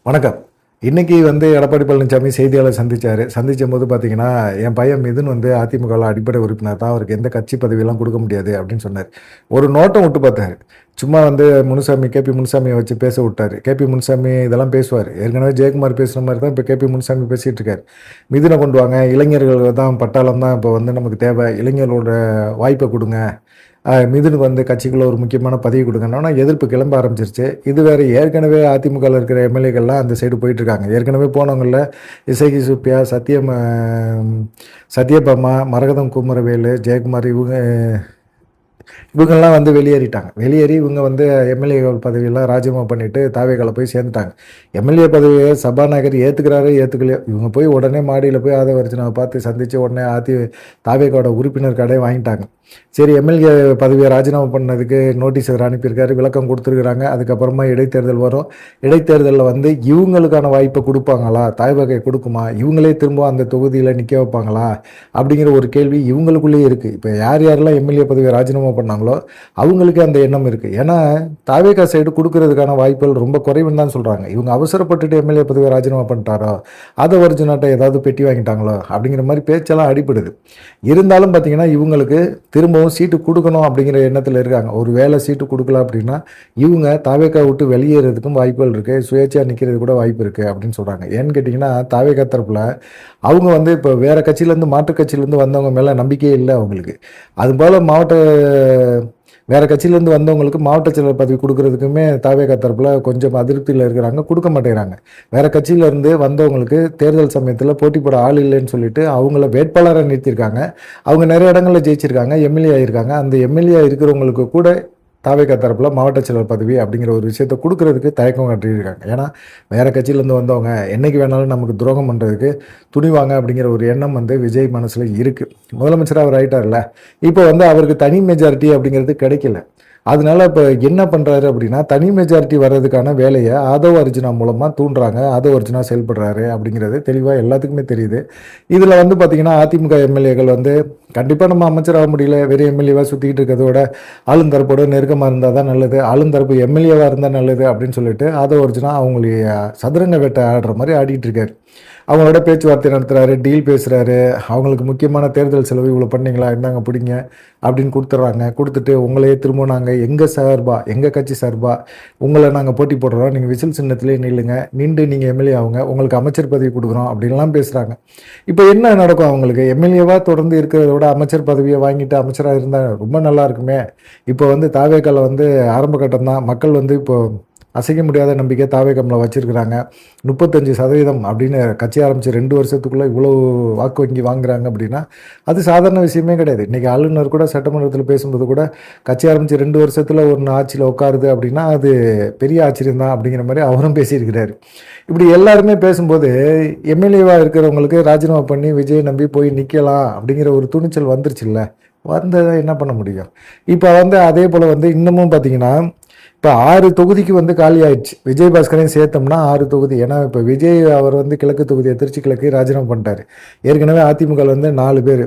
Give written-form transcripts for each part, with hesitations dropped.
வணக்கம். இன்னைக்கு எடப்பாடி பழனிசாமி செய்தியாளர் சந்திச்சபோது பார்த்தீங்கன்னா, என் பையன் மிதுன் அதிமுகல அடிப்படை உறுப்பினர் தான். அவருக்கு எந்த கட்சி பதவியெல்லாம் குடுக்க முடியாது அப்படின்னு சொன்னாரு. ஒரு நோட்டம் விட்டு பார்த்தாரு. சும்மா முனுசாமி, கேபி முனுசாமிய வச்சு பேச விட்டாரு. கேபி முனுசாமி இதெல்லாம் பேசுவாரு. ஏற்கனவே ஜெயக்குமார் பேசுன மாரி தான் இப்ப கேபி முனுசாமி பேசிட்டு இருக்காரு. மிதுன கொண்டு வாங்க, இளைஞர்கள் தான் பட்டாளம் தான் இப்ப நமக்கு தேவை. இளைஞர்களோட வாய்ப்பை குடுங்க. மிதுனுக்கு கட்சிக்குள்ள ஒரு முக்கியமான பதவி கொடுங்கன்னா எதிர்ப்பு கிளம்ப ஆரம்பிச்சிருச்சு. இது வேற ஏற்கனவே அதிமுகவில் இருக்கிற எம்எல்ஏக்கள்லாம் அந்த சைடு போயிட்டு இருக்காங்க. ஏற்கனவே போனவங்கள இசைக்கு சுப்பியா, சத்யபாமா, மரகதம் குமரவேலு, ஜெயக்குமார் இவங்கெல்லாம் வெளியேறிட்டாங்க. வெளியேறி இவங்க எம்எல்ஏ பதவியெல்லாம் ராஜினாமா பண்ணிட்டு தாவேக்கால போய் சேர்ந்துட்டாங்க. எம்எல்ஏ பதவியை சபாநாயகர் ஏற்றுக்கிறாரோ ஏற்றுக்கலையோ, இவங்க போய் உடனே மாடியில் போய் ஆதவர்ஜனாவை பார்த்து சந்தித்து உடனே தாவேக்காவோட உறுப்பினர் கடை வாங்கிட்டாங்க. சரி, எம்எல்ஏ பதவியை ராஜினாமா பண்ணதுக்கு நோட்டீஸ் அவர் அனுப்பியிருக்காரு, விளக்கம் கொடுத்துருக்குறாங்க. அதுக்கப்புறமா இடைத்தேர்தல் வரும். இடைத்தேர்தலில் இவங்களுக்கான வாய்ப்பை கொடுப்பாங்களா, தாய்வகை கொடுக்குமா, இவங்களே திரும்ப அந்த தொகுதியில் நிற்க வைப்பாங்களா அப்படிங்கிற ஒரு கேள்வி இவங்களுக்குள்ளேயே இருக்குது. இப்போ யாரெல்லாம் எம்எல்ஏ பதவியை ராஜினாமா பண்ணாங்களோ அவங்களுக்கு அந்த எண்ணம் இருக்குது. ஏன்னா தாவேகா சைடு கொடுக்கறதுக்கான வாய்ப்புகள் ரொம்ப குறைவுன்னு தான் சொல்கிறாங்க. இவங்க அவசரப்பட்டுட்டு எம்எல்ஏ பதவியை ராஜினாமா பண்ணிட்டாரோ, அதை ஒரிஜினாட்டை ஏதாவது பெட்டி வாங்கிட்டாங்களோ அப்படிங்கிற மாதிரி பேச்செல்லாம் அடிப்படுது. இருந்தாலும் பார்த்தீங்கன்னா இவங்களுக்கு திரும்பவும் சீட்டு கொடுக்கணும் அப்படிங்கிற எண்ணத்தில் இருக்காங்க. ஒரு வேலை சீட்டு கொடுக்கல அப்படின்னா இவங்க தாவேக்கா விட்டு வெளியேறதுக்கும் வாய்ப்புகள் இருக்குது, சுயேட்சையாக நிற்கிறது கூட வாய்ப்பு இருக்குது அப்படின்னு சொல்கிறாங்க. ஏன்னு கேட்டிங்கன்னா தாவேக்கா தரப்பில் அவங்க இப்போ வேறு கட்சியிலேருந்து மாற்றுக் கட்சியிலேருந்து வந்தவங்க மேலே நம்பிக்கையே இல்லை அவங்களுக்கு. அதுபோல் வேறு கட்சியிலேருந்து வந்தவங்களுக்கு மாவட்ட செயலர் பதவி கொடுக்கறதுக்குமே தாவேகா தரப்பில் கொஞ்சம் அதிருப்தியில் இருக்கிறாங்க, கொடுக்க மாட்டேங்கிறாங்க. வேறு கட்சியிலேருந்து வந்தவங்களுக்கு தேர்தல் சமயத்தில் போட்டி போட ஆள் இல்லைன்னு சொல்லிட்டு அவங்கள வேட்பாளராக நிறுத்தியிருக்காங்க. அவங்க நிறைய இடங்களில் ஜெயிச்சிருக்காங்க, எம்எல்ஏ ஆகியிருக்காங்க. அந்த எம்எல்ஏ இருக்கிறவங்களுக்கு கூட தாவேகா தரப்பில் மாவட்ட செயலர் பதவி அப்படிங்கிற ஒரு விஷயத்தை கொடுக்கறதுக்கு தயக்கம் காட்டியிருக்காங்க. ஏன்னா வேறு கட்சியிலேருந்து வந்தவங்க என்றைக்கு வேணாலும் நமக்கு துரோகம் பண்ணுறதுக்கு துணிவாங்க அப்படிங்கிற ஒரு எண்ணம் விஜய் மனசில் இருக்குது. முதலமைச்சராக அவர் ஆகிட்டார்ல, இப்போ அவருக்கு தனி மெஜாரிட்டி அப்படிங்கிறது கிடைக்கல. அதனால இப்போ என்ன பண்ணுறாரு அப்படின்னா, தனி மெஜாரிட்டி வர்றதுக்கான வேலையை ஆதவ் அர்ஜுனா மூலமாக தூண்டுறாங்க. ஆதவ் அர்ஜுனா செயல்படுறாரு அப்படிங்கிறது தெளிவாக எல்லாத்துக்குமே தெரியுது. இதில் பார்த்தீங்கன்னா அதிமுக எம்எல்ஏக்கள் கண்டிப்பாக நம்ம அமைச்சராக முடியல, வெறும் எம்எல்ஏவாக சுற்றிக்கிட்டு இருக்கிறதோட ஆளுந்தரப்போட நெருக்கமாக இருந்தால் தான் நல்லது, ஆளுந்தரப்பு எம்எல்ஏவாக இருந்தால் நல்லது அப்படின்னு சொல்லிட்டு ஆதவ் அர்ஜுனா அவங்களுடைய சதுரங்க வேட்டை ஆடுற மாதிரி ஆடிட்டு இருக்காரு. அவங்களோட பேச்சுவார்த்தை நடத்துகிறாரு, டீல் பேசுகிறாரு. அவங்களுக்கு முக்கியமான தேர்தல் செலவு இவ்வளோ பண்ணிங்களா, இருந்தாங்க பிடிங்க அப்படின்னு கொடுத்துட்றாங்க. கொடுத்துட்டு உங்களையே திரும்ப நாங்கள் எங்கள் கட்சி சார்பாக உங்களை நாங்கள் போட்டி போடுறோம், நீங்கள் விசில் சின்னத்திலே நின்று நீங்கள் எம்எல்ஏ ஆகுங்க, உங்களுக்கு அமைச்சர் பதவி கொடுக்குறோம் அப்படின்லாம் பேசுகிறாங்க. இப்போ என்ன நடக்கும்? அவங்களுக்கு எம்எல்ஏவாக தொடர்ந்து இருக்கிறத விட அமைச்சர் பதவியை வாங்கிட்டு அமைச்சராக இருந்தால் ரொம்ப நல்லா இருக்குமே. இப்போ தாவேக்கால ஆரம்ப கட்டம் தான். மக்கள் இப்போ அசைக்க முடியாத நம்பிக்கை தாவேகம்ல வச்சிருக்கிறாங்க. 35% அப்படின்னு கட்சி ஆரம்பித்து 2 வருஷத்துக்குள்ளே இவ்வளோ வாக்கு வங்கி வாங்குறாங்க அப்படின்னா அது சாதாரண விஷயமே கிடையாது. இன்றைக்கி ஆளுநர் கூட சட்டமன்றத்தில் பேசும்போது கூட கட்சி ஆரம்பித்து 2 வருஷத்தில் ஒரு ஆட்சியில் உட்காருது அப்படின்னா அது பெரிய ஆச்சரியம் தான் அப்படிங்கிற மாதிரி அவரும் பேசியிருக்கிறாரு. இப்படி எல்லாருமே பேசும்போது எம்எல்ஏவாக இருக்கிறவங்களுக்கு ராஜினாமா பண்ணி விஜய் நம்பி போய் நிற்கலாம் அப்படிங்கிற ஒரு துணிச்சல் வந்துருச்சுல்ல. வந்ததை என்ன பண்ண முடியும்? இப்போ அதே போல் இன்னமும் பார்த்தீங்கன்னா இப்போ 6 தொகுதிக்கு காலி ஆயிடுச்சு. விஜய் பாஸ்கரையும் சேர்த்தோம்னா 6 தொகுதி. ஏன்னா இப்போ விஜய் அவர் கிழக்கு தொகுதியை திருச்சி கிழக்கு ராஜினாமா பண்ணிட்டார். ஏற்கனவே அதிமுக 4 பேர்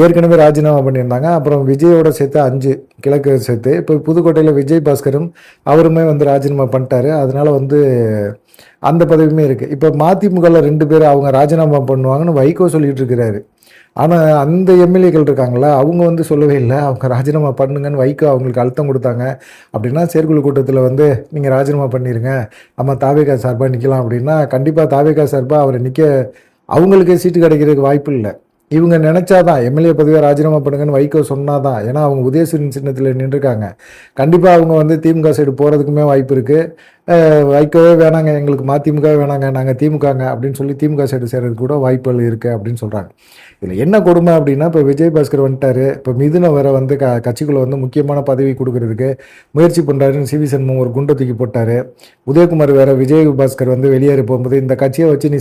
ஏற்கனவே ராஜினாமா பண்ணியிருந்தாங்க. அப்புறம் விஜயோட சேர்த்து 5 கிழக்கு சேர்த்து இப்போ புதுக்கோட்டையில் விஜய் பாஸ்கரும் அவருமே ராஜினாமா பண்ணிட்டாரு. அதனால அந்த பதவியுமே இருக்குது. இப்போ மதிமுகவில் 2 பேர் அவங்க ராஜினாமா பண்ணுவாங்கன்னு வைகோ சொல்லிட்டு இருக்கிறாரு. ஆனால் அந்த எம்எல்ஏக்கள் இருக்காங்களா, அவங்க சொல்லவே இல்லை அவங்க ராஜினாமா பண்ணுங்கன்னு வைகோ அவங்களுக்கு அழுத்தம் கொடுத்தாங்க. அப்படின்னா செயற்குழு கூட்டத்தில் நீங்கள் ராஜினாமா பண்ணிடுங்க, நம்ம தாவேகா சார்பாக நிற்கலாம் அப்படின்னா கண்டிப்பாக தாவேகா சார்பாக அவரை நிற்க அவங்களுக்கே சீட்டு கிடைக்கிறதுக்கு வாய்ப்பு இல்லை. இவங்க நினச்சாதான் எம்எல்ஏ பதவியை ராஜினாமா பண்ணுங்கன்னு வைகோ சொன்னாதான். ஏன்னா அவங்க உதயசூரியன் சின்னத்தில் நின்றுருக்காங்க. கண்டிப்பாக அவங்க திமுக சைடு போகிறதுக்குமே வாய்ப்பு இருக்குது. வைகோவே வேணாங்க, எங்களுக்கு மதிமுகவே வேணாங்க, நாங்கள் திமுகங்க அப்படின்னு சொல்லி திமுக சைடு சேர்றதுக்கு கூட வாய்ப்புகள் இருக்குது அப்படின்னு சொல்கிறாங்க. இதில் என்ன கொடுமை அப்படின்னா, இப்போ விஜய் பாஸ்கர் வந்துட்டார். இப்போ மிதுனை வர கட்சிக்குள்ளே முக்கியமான பதவி கொடுக்கறதுக்கு முயற்சி பண்ணுறாருன்னு சிவி சண்முகம் ஒரு குண்டை தூக்கி போட்டார். உதயகுமார் வேற விஜய் பாஸ்கர் வெளியேறி போகும்போது இந்த கட்சியை வச்சு நீ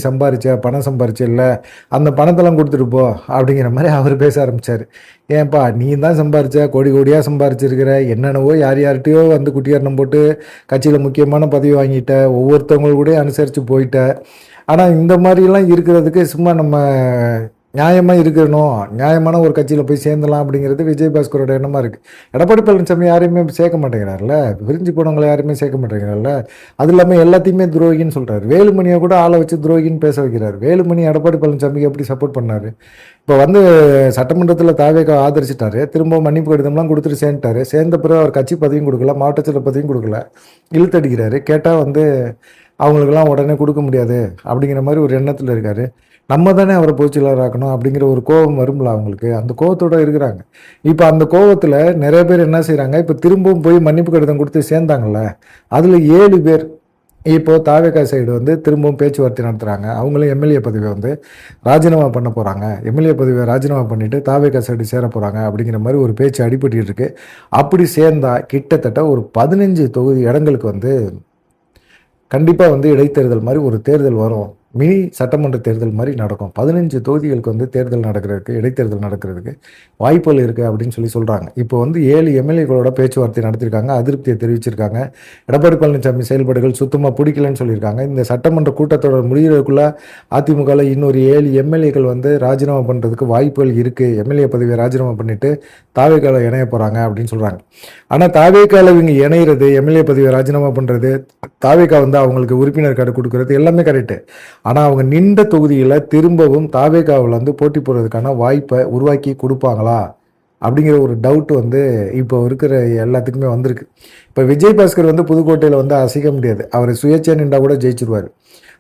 பணம் சம்பாரிச்ச இல்லை, அந்த பணத்தெல்லாம் கொடுத்துட்டு போ அப்படிங்கிற மாதிரி அவர் பேச ஆரம்பித்தார். ஏன்பா நீ தான் சம்பாரிச்ச, கோடி கோடியாக சம்பாரிச்சிருக்கிற, என்னென்னவோ யார்கிட்டையோ குட்டியாரணம் போட்டு கட்சியில் முக்கியமான பதவி வாங்கிட்ட, ஒவ்வொருத்தவங்கள கூட அனுசரித்து போயிட்ட. ஆனால் இந்த மாதிரிலாம் இருக்கிறதுக்கு சும்மா நம்ம நியாயமாக இருக்கணும், நியாயமான ஒரு கட்சியில் போய் சேர்ந்தலாம் அப்படிங்கிறது விஜயபாஸ்கரோட எண்ணமாக இருக்குது. எடப்பாடி பழனிசாமி யாரையுமே சேர்க்க மாட்டேங்கிறார்ல, விரிஞ்சு போனவங்களை யாருமே சேர்க்க மாட்டேங்கிறார்ல. அது இல்லாமல் எல்லாத்தையுமே துரோகின்னு சொல்கிறார். வேலுமணியை கூட ஆளை வச்சு துரோகின்னு பேச வைக்கிறார். வேலுமணி எடப்பாடி பழனிசாமிக்கு எப்படி சப்போர்ட் பண்ணார்? இப்போ வந்து சட்டமன்றத்தில் தாவேக்கா ஆதரிச்சிட்டாரு, திரும்ப மன்னிப்பு கடிதம்லாம் கொடுத்துட்டு சேர்ந்துட்டாரு. சேர்ந்த பிறகு அவர் கட்சி பதவியும் கொடுக்கல, மாவட்ட செயலர் பதவியும் கொடுக்கல, இழுத்தடிக்கிறாரு. கேட்டால் வந்து அவங்களுக்கெல்லாம் உடனே கொடுக்க முடியாது அப்படிங்கிற மாதிரி ஒரு எண்ணத்தில் இருக்கார். நம்ம தானே அவரை பொதுச்செயலாளராக்கணும் அப்படிங்கிற ஒரு கோபம் வரும்ல அவங்களுக்கு, அந்த கோபத்தோடு இருக்கிறாங்க. இப்போ அந்த கோபத்தில் நிறைய பேர் என்ன செய்கிறாங்க, இப்போ திரும்பவும் போய் மன்னிப்பு கடிதம் கொடுத்து சேர்ந்தாங்கல்ல, அதில் 7 பேர் இப்போது தாவேக்கா சைடு வந்து திரும்பவும் பேச்சுவார்த்தை நடத்துகிறாங்க. அவங்களும் எம்எல்ஏ பதவியை வந்து ராஜினாமா பண்ண போகிறாங்க, எம்எல்ஏ பதவியை ராஜினாமா பண்ணிவிட்டு தாவேக்கா சைடு சேர போகிறாங்க அப்படிங்கிற மாதிரி ஒரு பேச்சு அடிபட்டு இருக்கு. அப்படி சேர்ந்தால் கிட்டத்தட்ட ஒரு 15 தொகுதி இடங்களுக்கு வந்து கண்டிப்பாக வந்து இடைத்தேர்தல் மாதிரி ஒரு தேர்தல் வரும், மினி சட்டமன்ற தேர்தல் மாதிரி நடக்கும். 15 தொகுதிகளுக்கு வந்து தேர்தல் நடக்கிறதுக்கு, இடைத்தேர்தல் நடக்கிறதுக்கு வாய்ப்புகள் இருக்குது அப்படின்னு சொல்கிறாங்க. இப்போ வந்து 7 எம்எல்ஏக்களோட பேச்சுவார்த்தை நடத்தியிருக்காங்க, அதிருப்தியை தெரிவிச்சிருக்காங்க. எடப்பாடி பழனிசாமி செயல்பாடுகள் சுத்தமாக பிடிக்கலன்னு சொல்லியிருக்காங்க. இந்த சட்டமன்ற கூட்டத்தொடர் முடிகிறதுக்குள்ளே அதிமுகவில் இன்னொரு 7 எம்எல்ஏக்கள் வந்து ராஜினாமா பண்ணுறதுக்கு வாய்ப்புகள் இருக்குது. எம்எல்ஏ பதவியை ராஜினாமா பண்ணிவிட்டு தாவேக்காவில் இணைய போகிறாங்க அப்படின்னு சொல்கிறாங்க. ஆனால் தாவேக்காவில் இவங்க இணையிறது, எம்எல்ஏ பதவியை ராஜினாமா பண்ணுறது, தாவேக்கா வந்து அவங்களுக்கு உறுப்பினர் கார்டு கொடுக்குறது எல்லாமே கரெக்டு. ஆனால் அவங்க நின்ற தொகுதியில் திரும்பவும் தாவேக்காவில் வந்து போட்டி போடுறதுக்கான வாய்ப்பை உருவாக்கி கொடுப்பாங்களா அப்படிங்கிற ஒரு டவுட் வந்து இப்போ இருக்கிற எல்லாத்துக்குமே வந்திருக்கு. இப்போ விஜயபாஸ்கர் வந்து புதுக்கோட்டையில் வந்து அசைக்க முடியாது, அவர் சுயேட்சை நின்றா கூட ஜெயிச்சிருவார்.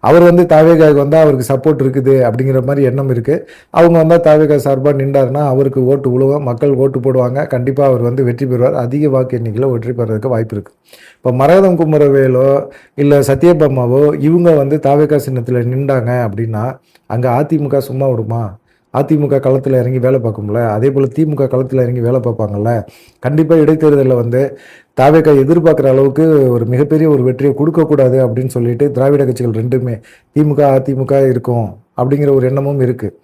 அவர் வந்து தாவேகாவுக்கு வந்தால் அவருக்கு சப்போர்ட் இருக்குது அப்படிங்கிற மாதிரி எண்ணம் இருக்குது. அவங்க வந்தால் தாவேகா சார்பாக நின்றாருன்னா அவருக்கு ஓட்டு உழுவும், மக்கள் ஓட்டு போடுவாங்க, கண்டிப்பாக அவர் வந்து வெற்றி பெறுவார். அதிக வாக்கு எண்ணிக்கையில் வெற்றி பெறதுக்கு வாய்ப்பு இருக்குது. இப்போ மரகதம் குமரவேலோ இல்லை சத்யபாமாவோ இவங்க வந்து தாவேகா சின்னத்தில் நின்றாங்க அப்படின்னா அங்கே அதிமுக சும்மா விடுமா? அதிமுக களத்தில் இறங்கி வேலை பார்க்கும்ல, அதே போல் திமுக களத்தில் இறங்கி வேலை பார்ப்பாங்கல்ல. கண்டிப்பாக இடைத்தேர்தலில் வந்து தாவேக்கா எதிர்பார்க்குற அளவுக்கு ஒரு மிகப்பெரிய ஒரு வெற்றியை கொடுக்கக்கூடாது அப்படின்னு சொல்லிட்டு திராவிட கட்சிகள் ரெண்டுமே, திமுக அதிமுக இருக்கும் அப்படிங்கிற ஒரு எண்ணமும் இருக்குது.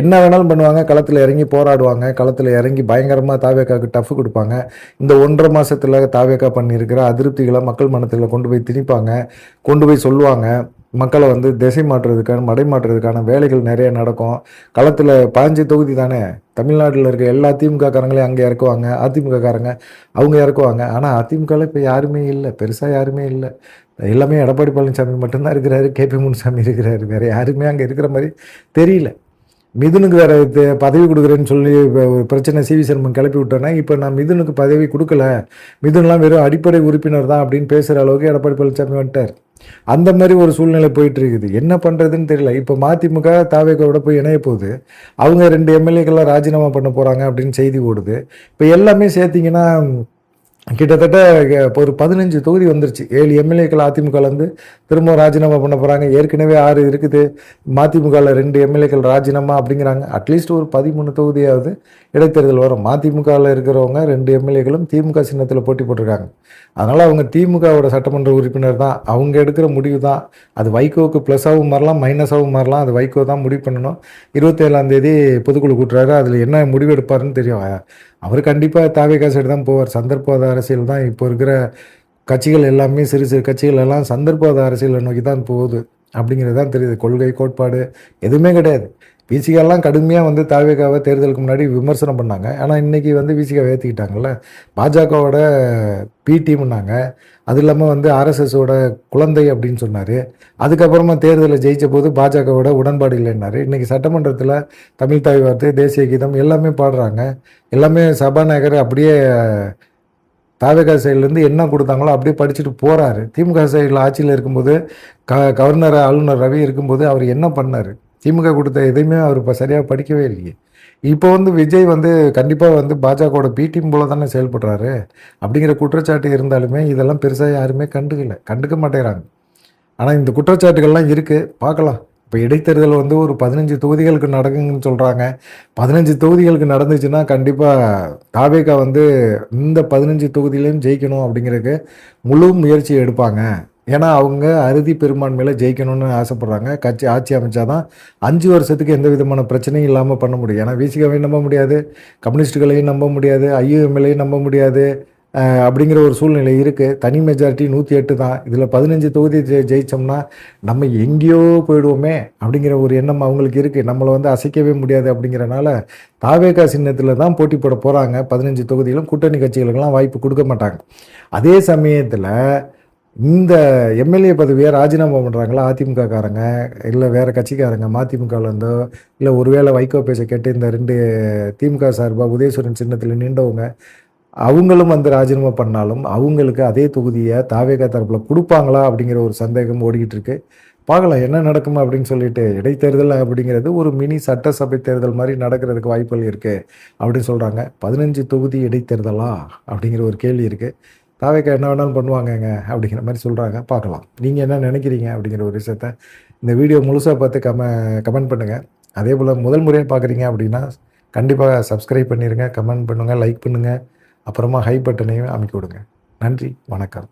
என்ன வேணாலும் பண்ணுவாங்க, களத்தில் இறங்கி போராடுவாங்க, களத்தில் இறங்கி பயங்கரமாக தாவேக்காவுக்கு டஃப் கொடுப்பாங்க. இந்த 1.5 மாதத்தில் தாவேக்கா பண்ணியிருக்கிற அதிருப்திகளை மக்கள் மனத்தில் கொண்டு போய் திணிப்பாங்க, கொண்டு போய் சொல்லுவாங்க. மக்களை வந்து திசை மாற்றுறதுக்கான, மடை மாற்றுறதுக்கான வேலைகள் நிறைய நடக்கும். களத்தில் 15 தொகுதி தானே, தமிழ்நாட்டில் இருக்க எல்லா திமுக காரங்களையும் அங்கே இறக்குவாங்க, அதிமுக காரங்க அவங்க இறக்குவாங்க. ஆனால் அதிமுகவில் இப்போ யாருமே இல்லை, பெருசாக யாருமே இல்லை. எல்லாமே எடப்பாடி பழனிசாமி மட்டும்தான் இருக்கிறாரு, கேபி முனுசாமி இருக்கிறாரு, வேறு யாருமே அங்கே இருக்கிற மாதிரி தெரியல. மிதுனுக்கு வேறு பதவி கொடுக்குறேன்னு சொல்லி ஒரு பிரச்சனை சிவி சர்மன் கிளப்பி விட்டோன்னா, இப்போ நான் மிதுனுக்கு பதவி கொடுக்கல, மிதுன்லாம் வெறும் அடிப்படை உறுப்பினர் தான் அப்படின்னு பேசுகிற அளவுக்கு எடப்பாடி பழனிசாமி வந்துட்டார். அந்த மாதிரி ஒரு சூழ்நிலை போயிட்டு இருக்குது. என்ன பண்ணுறதுன்னு தெரியல. இப்போ மதிமுக தாவேக்காவோட போய் இணைய போகுது, அவங்க 2 எம்எல்ஏக்கெல்லாம் ராஜினாமா பண்ண போகிறாங்க அப்படின்னு செய்தி ஓடுது. இப்போ எல்லாமே சேர்த்திங்கன்னா கிட்டத்தட்ட ஒரு 15 தொகுதி வந்துருச்சு. 7 எம்எல்ஏக்கள் அதிமுகலேருந்து திரும்ப ராஜினாமா பண்ண போகிறாங்க. ஏற்கனவே 6 இருக்குது, மதிமுகவில் 2 எம்எல்ஏக்கள் ராஜினாமா அப்படிங்கிறாங்க. அட்லீஸ்ட் ஒரு 13 தொகுதியாவது இடைத்தேர்தல் வரும். மதிமுகவில் இருக்கிறவங்க 2 எம்எல்ஏக்களும் திமுக சின்னத்தில் போட்டி போட்டிருக்காங்க. அதனால் அவங்க திமுகவோட சட்டமன்ற உறுப்பினர் தான், அவங்க எடுக்கிற முடிவு தான். அது வைகோவுக்கு ப்ளஸ்ஸாகவும் மாறலாம், மைனஸாகவும் மாறலாம். அது வைகோ தான் முடிவு பண்ணணும். 27ஆம் தேதி பொதுக்குழு கூட்டுறாரு, அதில் என்ன முடிவு எடுப்பாருன்னு தெரியும். அவர் கண்டிப்பாக தாவேகா சைடு தான் போவார். சந்தர்ப்பவாத அரசியல் தான் இப்போ இருக்கிற கட்சிகள் எல்லாமே, சிறு சிறு கட்சிகள் எல்லாம் சந்தர்ப்பவாத அரசியலை நோக்கி தான் போகுது அப்படிங்கிறது தான் தெரியுது. கொள்கை கோட்பாடு எதுவுமே கிடையாது. விசிகாலாம் கடுமையாக வந்து தாவேகாவை தேர்தலுக்கு முன்னாடி விமர்சனம் பண்ணாங்க. ஆனால் இன்றைக்கி வந்து விசிகாவை ஏற்றிக்கிட்டாங்கல்ல. பாஜகவோட பி டீம்னாங்க, அது இல்லாமல் வந்து ஆர்எஸ்எஸோட குழந்தை அப்படின்னு சொன்னார். அதுக்கப்புறமா தேர்தலில் ஜெயித்த போது பாஜகவோட உடன்பாடு இல்லைன்னாரு. இன்றைக்கி சட்டமன்றத்தில் தமிழ் தாய் வார்த்தை, தேசிய கீதம் எல்லாமே பாடுறாங்க. எல்லாமே சபாநாயகர் அப்படியே தாவேகா சைட்லேருந்து என்ன கொடுத்தாங்களோ அப்படியே படிச்சுட்டு போகிறாரு. திமுக சைடில் ஆட்சியில் இருக்கும்போது கவர்னர் ஆளுநர் ரவி இருக்கும்போது அவர் என்ன பண்ணார்? திமுக கொடுத்த எதையுமே அவர் இப்போ சரியாக படிக்கவே இல்லையே. இப்போ வந்து விஜய் வந்து கண்டிப்பாக வந்து பாஜகவோட பி டீம் போல தானே செயல்படுறாரு அப்படிங்கிற குற்றச்சாட்டு இருந்தாலுமே இதெல்லாம் பெருசாக யாருமே கண்டுக்க மாட்டேங்கிறாங்க. ஆனால் இந்த குற்றச்சாட்டுகள்லாம் இருக்குது, பார்க்கலாம். இப்போ இடைத்தேர்தல் வந்து ஒரு 15 தொகுதிகளுக்கு நடக்குங்கன்னு சொல்கிறாங்க. 15 தொகுதிகளுக்கு நடந்துச்சுன்னா கண்டிப்பாக தாவேகா வந்து இந்த 15 தொகுதியிலையும் ஜெயிக்கணும் அப்படிங்கிறதுக்கு முழு முயற்சி எடுப்பாங்க. ஏன்னா அவங்க அறுதி பெரும்பான்மையில் ஜெயிக்கணும்னு ஆசைப்பட்றாங்க. கட்சி ஆட்சி அமைச்சாதான் 5 வருஷத்துக்கு எந்த விதமான பிரச்சனையும் இல்லாமல் பண்ண முடியும். ஏன்னா விசிகாவையும் நம்ப முடியாது, கம்யூனிஸ்டுகளையும் நம்ப முடியாது, ஐயுஎம்எல்லையும் நம்ப முடியாது, அப்படிங்கிற ஒரு சூழ்நிலை இருக்குது. தனி மெஜாரிட்டி 108 தான். இதில் 15 தொகுதி ஜெயித்தோம்னா நம்ம எங்கேயோ போயிடுவோமே அப்படிங்கிற ஒரு எண்ணம் அவங்களுக்கு இருக்குது. நம்மளை வந்து அசைக்கவே முடியாது அப்படிங்கிறனால தாவேகா சின்னத்தில் தான் போட்டி போட போகிறாங்க. 15 தொகுதியிலும் கூட்டணி கட்சிகளுக்கெல்லாம் வாய்ப்பு கொடுக்க மாட்டாங்க. அதே சமயத்தில் இந்த எம்எல்ஏ பதவியை ராஜினாமா பண்ணுறாங்களா அதிமுக காரங்க, இல்லை வேறு கட்சிக்காரங்க, மதிமுகவில் இருந்தோ இல்லை ஒருவேளை வைகோ பேச கேட்டு இந்த 2 திமுக சார்பாக உதயசூரன் சின்னத்தில் நின்றவங்க அவங்களும் வந்து ராஜினாமா பண்ணாலும் அவங்களுக்கு அதே தொகுதியை தாவேகா தரப்பில் கொடுப்பாங்களா அப்படிங்கிற ஒரு சந்தேகம் ஓடிக்கிட்டு இருக்கு. பார்க்கலாம் என்ன நடக்கும் அப்படின்னு சொல்லிட்டு. இடைத்தேர்தல் அப்படிங்கிறது ஒரு மினி சட்டசபை தேர்தல் மாதிரி நடக்கிறதுக்கு வாய்ப்புகள் இருக்குது அப்படின்னு சொல்கிறாங்க. 15 தொகுதி இடைத்தேர்தலா அப்படிங்கிற ஒரு கேள்வி இருக்குது. தாவேக்கா என்ன வேணாலும் பண்ணுவாங்கங்க அப்படிங்கிற மாதிரி சொல்கிறாங்க. பார்க்கலாம் நீங்கள் என்ன நினைக்கிறீங்க அப்படிங்கிற ஒரு விஷயத்த இந்த வீடியோ முழுசாக பார்த்து கமெண்ட் பண்ணுங்கள். அதே போல் முதல் முறையாக பார்க்குறீங்க அப்படின்னா கண்டிப்பாக சப்ஸ்கிரைப் பண்ணிடுங்க, கமெண்ட் பண்ணுங்கள், லைக் பண்ணுங்கள், அப்புறமா ஹை பட்டனையும் அமைக்கி விடுங்க. நன்றி, வணக்கம்.